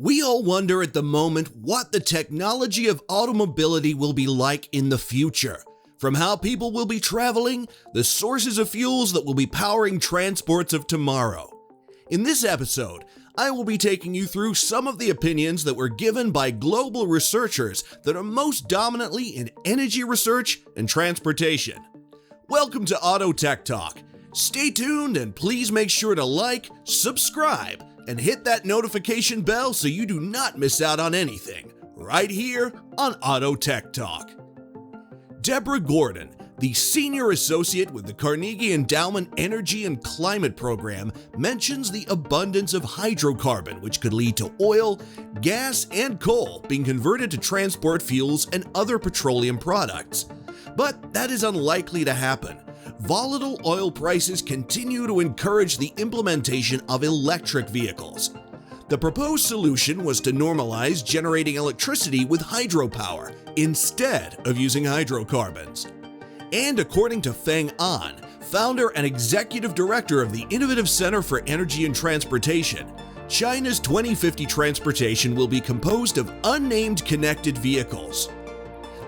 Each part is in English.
We all wonder at the moment what the technology of automobility will be like in the future. From how people will be traveling, the sources of fuels that will be powering transports of tomorrow. In this episode, I will be taking you through some of the opinions that were given by global researchers that are most dominantly in energy research and transportation. Welcome to Auto Tech Talk. Stay tuned and please make sure to like, subscribe, and hit that notification bell so you do not miss out on anything, right here on Auto Tech Talk. Deborah Gordon, the senior associate with the Carnegie Endowment Energy and Climate Program, mentions the abundance of hydrocarbon, which could lead to oil, gas, and coal being converted to transport fuels and other petroleum products. But that is unlikely to happen. Volatile oil prices continue to encourage the implementation of electric vehicles. The proposed solution was to normalize generating electricity with hydropower instead of using hydrocarbons. And according to Feng An, founder and executive director of the Innovative Center for Energy and Transportation, China's 2050 transportation will be composed of unnamed connected vehicles.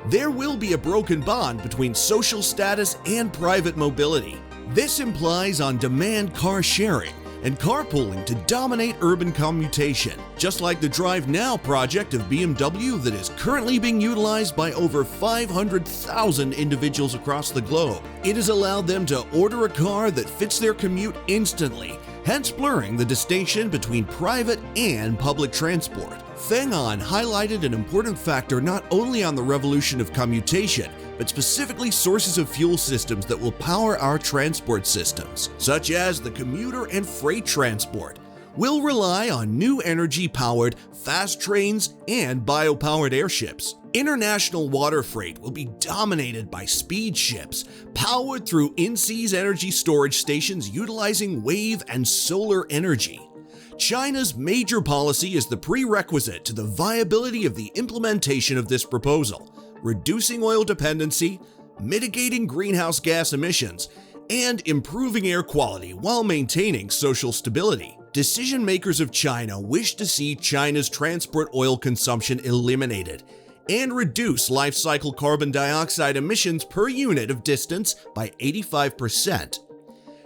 There will be a broken bond between social status and private mobility. This implies on-demand car sharing and carpooling to dominate urban commutation, just like the Drive Now project of BMW that is currently being utilized by over 500,000 individuals across the globe. It has allowed them to order a car that fits their commute instantly, hence blurring the distinction between private and public transport. Feng An highlighted an important factor not only on the revolution of commutation, but specifically sources of fuel systems that will power our transport systems, such as the commuter and freight transport, will rely on new energy-powered fast trains and bio-powered airships. International water freight will be dominated by speed ships, powered through in-seas energy storage stations utilizing wave and solar energy. China's major policy is the prerequisite to the viability of the implementation of this proposal, reducing oil dependency, mitigating greenhouse gas emissions, and improving air quality while maintaining social stability. Decision makers of China wish to see China's transport oil consumption eliminated and reduce life cycle carbon dioxide emissions per unit of distance by 85%.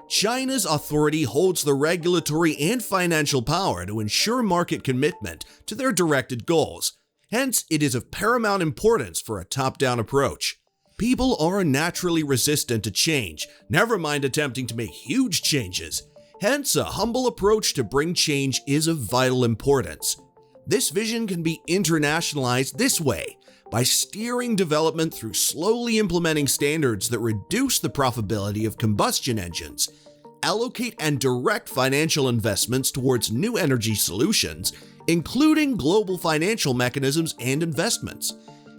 China's authority holds the regulatory and financial power to ensure market commitment to their directed goals. Hence, it is of paramount importance for a top-down approach. People are naturally resistant to change, never mind attempting to make huge changes. Hence, a humble approach to bring change is of vital importance. This vision can be internationalized this way, by steering development through slowly implementing standards that reduce the profitability of combustion engines, allocate and direct financial investments towards new energy solutions, including global financial mechanisms and investments,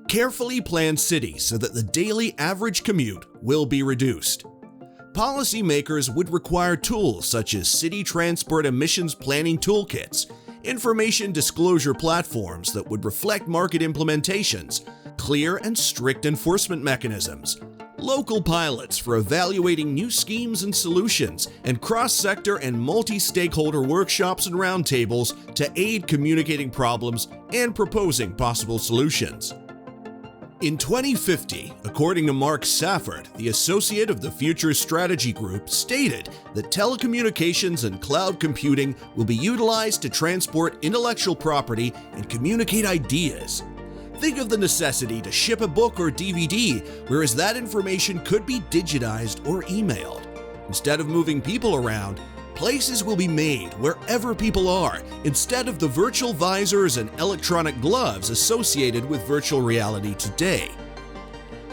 carefully plan cities so that the daily average commute will be reduced. Policymakers would require tools such as city transport emissions planning toolkits, information disclosure platforms that would reflect market implementations, clear and strict enforcement mechanisms, local pilots for evaluating new schemes and solutions, and cross-sector and multi-stakeholder workshops and roundtables to aid communicating problems and proposing possible solutions. In 2050, according to Mark Safford, the associate of the Future Strategy Group, stated that telecommunications and cloud computing will be utilized to transport intellectual property and communicate ideas. Think of the necessity to ship a book or DVD, whereas that information could be digitized or emailed. Instead of moving people around, places will be made wherever people are, instead of the virtual visors and electronic gloves associated with virtual reality today.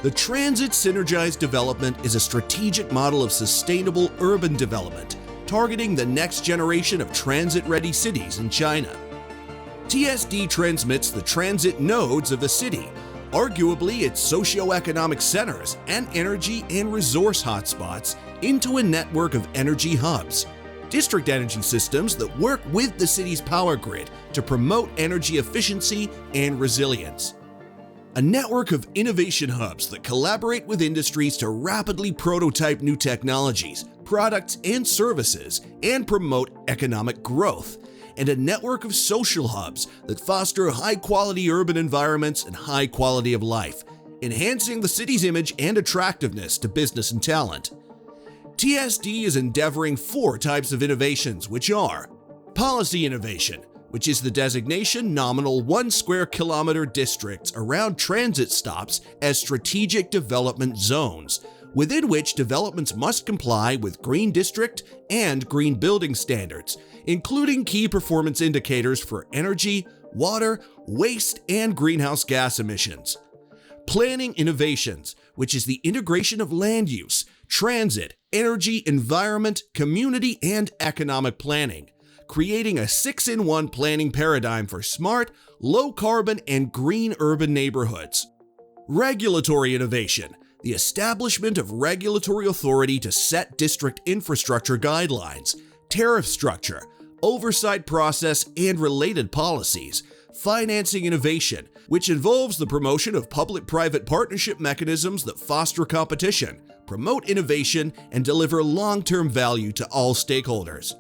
The transit synergized development is a strategic model of sustainable urban development, targeting the next generation of transit-ready cities in China. TSD transmits the transit nodes of a city, arguably its socio-economic centers and energy and resource hotspots, into a network of energy hubs, district energy systems that work with the city's power grid to promote energy efficiency and resilience. A network of innovation hubs that collaborate with industries to rapidly prototype new technologies, products, and services, and promote economic growth, and a network of social hubs that foster high-quality urban environments and high quality of life, enhancing the city's image and attractiveness to business and talent. TSD is endeavoring 4 types of innovations, which are policy innovation, which is the designation nominal 1 square kilometer districts around transit stops as strategic development zones, within which developments must comply with green district and green building standards, including key performance indicators for energy, water, waste, and greenhouse gas emissions. Planning innovations, which is the integration of land use, transit, energy, environment, community, and economic planning, creating a 6-in-1 planning paradigm for smart, low-carbon, and green urban neighborhoods. Regulatory innovation, the establishment of regulatory authority to set district infrastructure guidelines, tariff structure, oversight process, and related policies. Financing innovation, which involves the promotion of public-private partnership mechanisms that foster competition, promote innovation, and deliver long-term value to all stakeholders.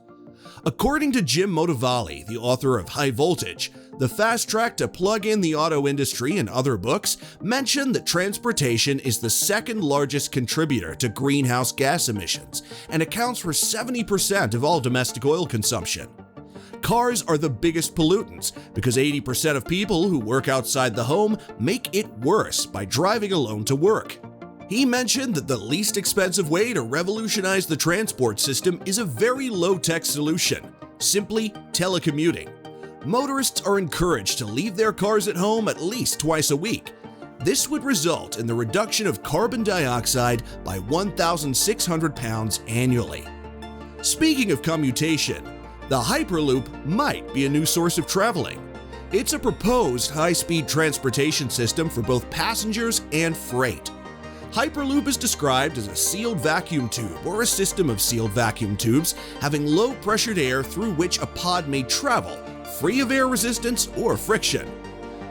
According to Jim Motivali, the author of High Voltage, the fast track to plug in the auto industry and other books mention that transportation is the second largest contributor to greenhouse gas emissions and accounts for 70% of all domestic oil consumption. Cars are the biggest pollutants because 80% of people who work outside the home make it worse by driving alone to work. He mentioned that the least expensive way to revolutionize the transport system is a very low-tech solution, simply telecommuting. Motorists are encouraged to leave their cars at home at least twice a week. This would result in the reduction of carbon dioxide by 1,600 pounds annually. Speaking of commutation, the Hyperloop might be a new source of traveling. It's a proposed high-speed transportation system for both passengers and freight. Hyperloop is described as a sealed vacuum tube or a system of sealed vacuum tubes having low-pressured air through which a pod may travel, free of air resistance or friction.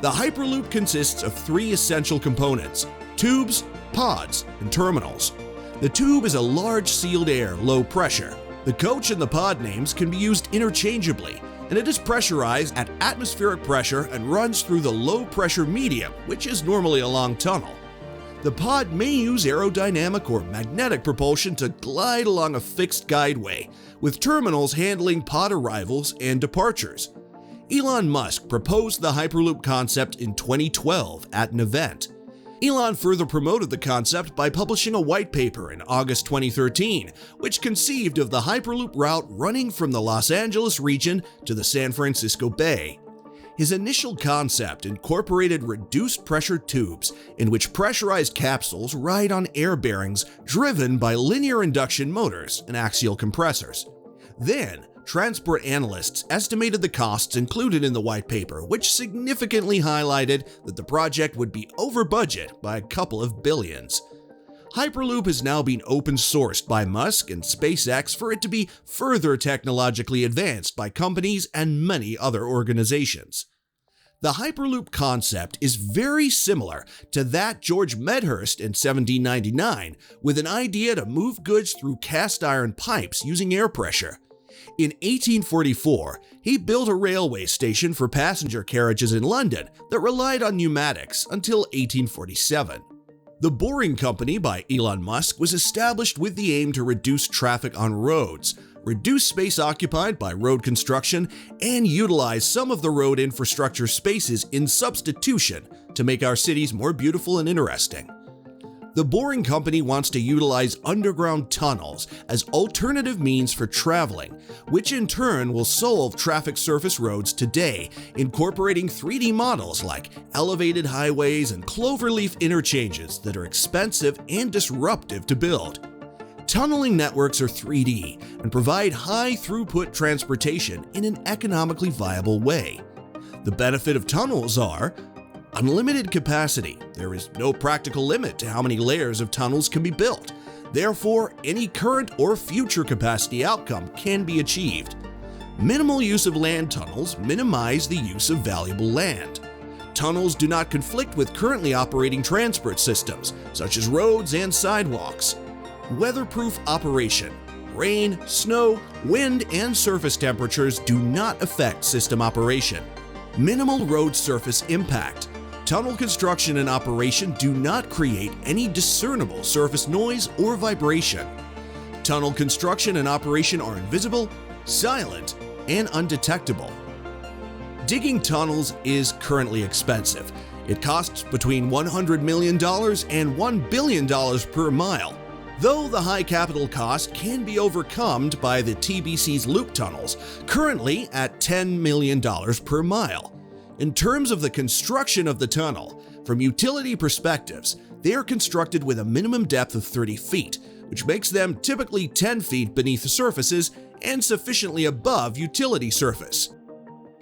The Hyperloop consists of 3 essential components: tubes, pods, and terminals. The tube is a large sealed air, low pressure. The coach and the pod names can be used interchangeably, and it is pressurized at atmospheric pressure and runs through the low-pressure medium, which is normally a long tunnel. The pod may use aerodynamic or magnetic propulsion to glide along a fixed guideway, with terminals handling pod arrivals and departures. Elon Musk proposed the Hyperloop concept in 2012 at an event. Elon further promoted the concept by publishing a white paper in August 2013, which conceived of the Hyperloop route running from the Los Angeles region to the San Francisco Bay. His initial concept incorporated reduced pressure tubes in which pressurized capsules ride on air bearings driven by linear induction motors and axial compressors. Then, transport analysts estimated the costs included in the white paper, which significantly highlighted that the project would be over budget by a couple of billions. Hyperloop is now being open-sourced by Musk and SpaceX for it to be further technologically advanced by companies and many other organizations. The Hyperloop concept is very similar to that George Medhurst in 1799, with an idea to move goods through cast iron pipes using air pressure. In 1844, he built a railway station for passenger carriages in London that relied on pneumatics until 1847. The Boring Company by Elon Musk was established with the aim to reduce traffic on roads, reduce space occupied by road construction, and utilize some of the road infrastructure spaces in substitution to make our cities more beautiful and interesting. The Boring Company wants to utilize underground tunnels as alternative means for traveling, which in turn will solve traffic surface roads today, incorporating 3D models like elevated highways and cloverleaf interchanges that are expensive and disruptive to build. Tunneling networks are 3D and provide high-throughput transportation in an economically viable way. The benefit of tunnels are unlimited capacity. There is no practical limit to how many layers of tunnels can be built. Therefore, any current or future capacity outcome can be achieved. Minimal use of land tunnels minimize the use of valuable land. Tunnels do not conflict with currently operating transport systems, such as roads and sidewalks. Weatherproof operation. Rain, snow, wind, and surface temperatures do not affect system operation. Minimal road surface impact. Tunnel construction and operation do not create any discernible surface noise or vibration. Tunnel construction and operation are invisible, silent, and undetectable. Digging tunnels is currently expensive. It costs between $100 million and $1 billion per mile. Though the high capital cost can be overcome by the TBC's loop tunnels, currently at $10 million per mile. In terms of the construction of the tunnel, from utility perspectives, they are constructed with a minimum depth of 30 feet, which makes them typically 10 feet beneath the surfaces and sufficiently above utility surface.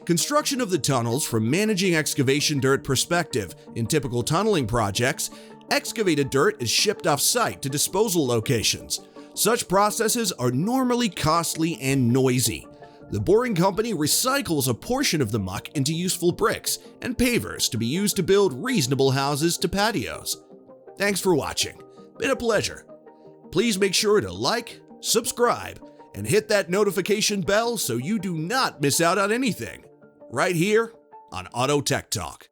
Construction of the tunnels from managing excavation dirt perspective. In typical tunneling projects, excavated dirt is shipped off-site to disposal locations. Such processes are normally costly and noisy. The boring company recycles a portion of the muck into useful bricks and pavers to be used to build reasonable houses to patios. Thanks for watching. Been a pleasure. Please make sure to like, subscribe, and hit that notification bell so you do not miss out on anything. Right here on Auto Tech Talk.